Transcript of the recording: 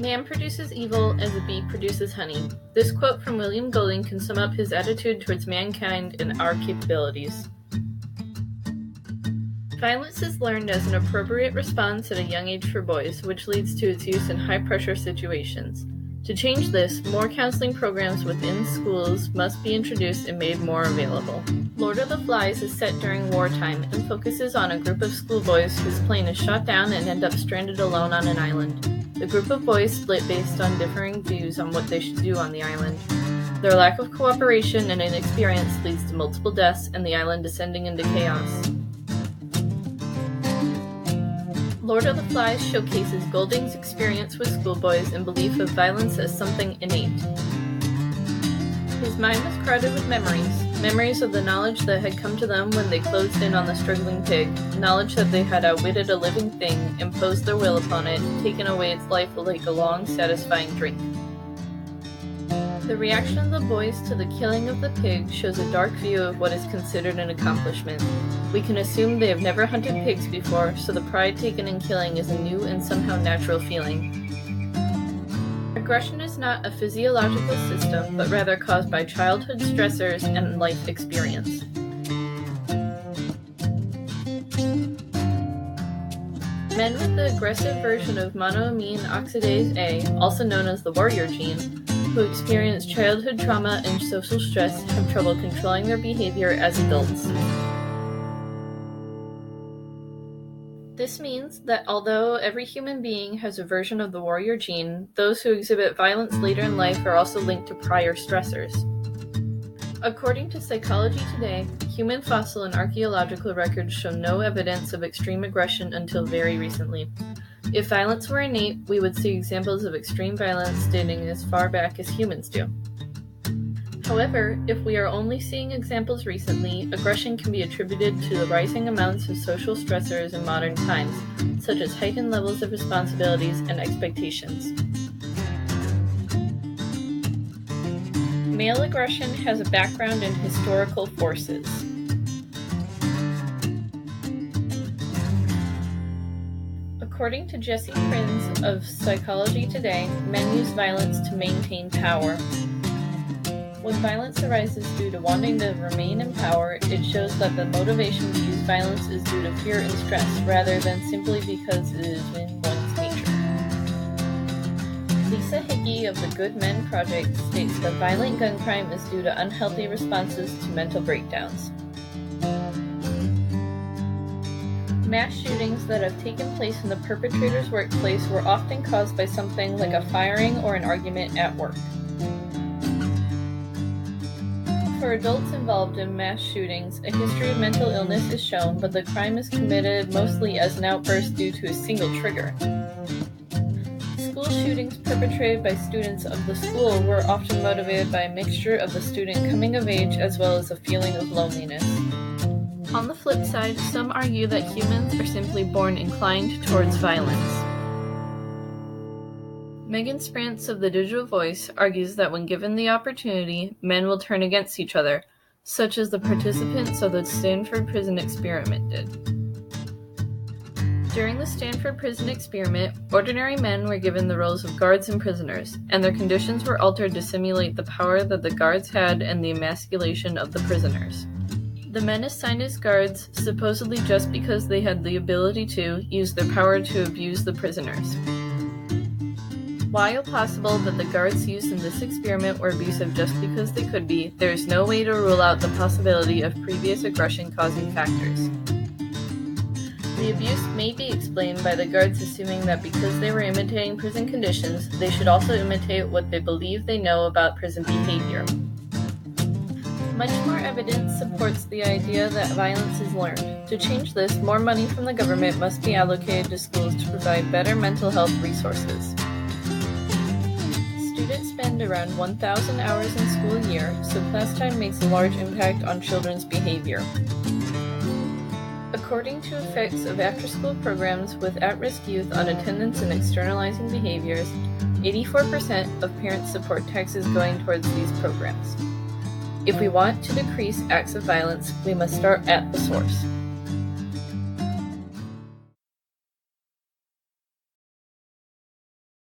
Man produces evil as a bee produces honey. This quote from William Golding can sum up his attitude towards mankind and our capabilities. Violence is learned as an appropriate response at a young age for boys, which leads to its use in high-pressure situations. To change this, more counseling programs within schools must be introduced and made more available. Lord of the Flies is set during wartime and focuses on a group of schoolboys whose plane is shot down and end up stranded alone on an island. The group of boys split based on differing views on what they should do on the island. Their lack of cooperation and inexperience leads to multiple deaths and the island descending into chaos. Lord of the Flies showcases Golding's experience with schoolboys and belief of violence as something innate. His mind was crowded with memories of the knowledge that had come to them when they closed in on the struggling pig, knowledge that they had outwitted a living thing, imposed their will upon it, taken away its life like a long, satisfying drink. The reaction of the boys to the killing of the pig shows a dark view of what is considered an accomplishment. We can assume they have never hunted pigs before, so the pride taken in killing is a new and somehow natural feeling. Aggression is not a physiological system, but rather caused by childhood stressors and life experience. Men with the aggressive version of monoamine oxidase A, also known as the warrior gene, who experience childhood trauma and social stress have trouble controlling their behavior as adults. This means that although every human being has a version of the warrior gene, those who exhibit violence later in life are also linked to prior stressors. According to Psychology Today, human fossil and archaeological records show no evidence of extreme aggression until very recently. If violence were innate, we would see examples of extreme violence dating as far back as humans do. However, if we are only seeing examples recently, aggression can be attributed to the rising amounts of social stressors in modern times, such as heightened levels of responsibilities and expectations. Male aggression has a background in historical forces. According to Jesse Prinz of Psychology Today, men use violence to maintain power. When violence arises due to wanting to remain in power, it shows that the motivation to use violence is due to fear and stress, rather than simply because it is in one's nature. Lisa Hickey of the Good Men Project states that violent gun crime is due to unhealthy responses to mental breakdowns. Mass shootings that have taken place in the perpetrator's workplace were often caused by something like a firing or an argument at work. For adults involved in mass shootings, a history of mental illness is shown, but the crime is committed mostly as an outburst due to a single trigger. School shootings perpetrated by students of the school were often motivated by a mixture of the student coming of age as well as a feeling of loneliness. On the flip side, some argue that humans are simply born inclined towards violence. Megan Sprantz of The Digital Voice argues that when given the opportunity, men will turn against each other, such as the participants of the Stanford Prison Experiment did. During the Stanford Prison Experiment, ordinary men were given the roles of guards and prisoners, and their conditions were altered to simulate the power that the guards had and the emasculation of the prisoners. The men assigned as guards, supposedly just because they had the ability to, used their power to abuse the prisoners. While possible that the guards used in this experiment were abusive just because they could be, there is no way to rule out the possibility of previous aggression-causing factors. The abuse may be explained by the guards assuming that because they were imitating prison conditions, they should also imitate what they believe they know about prison behavior. Much more evidence supports the idea that violence is learned. To change this, more money from the government must be allocated to schools to provide better mental health resources. Students spend around 1,000 hours in school a year, so class time makes a large impact on children's behavior. According to effects of after-school programs with at-risk youth on attendance and externalizing behaviors, 84% of parents support taxes going towards these programs. If we want to decrease acts of violence, we must start at the source.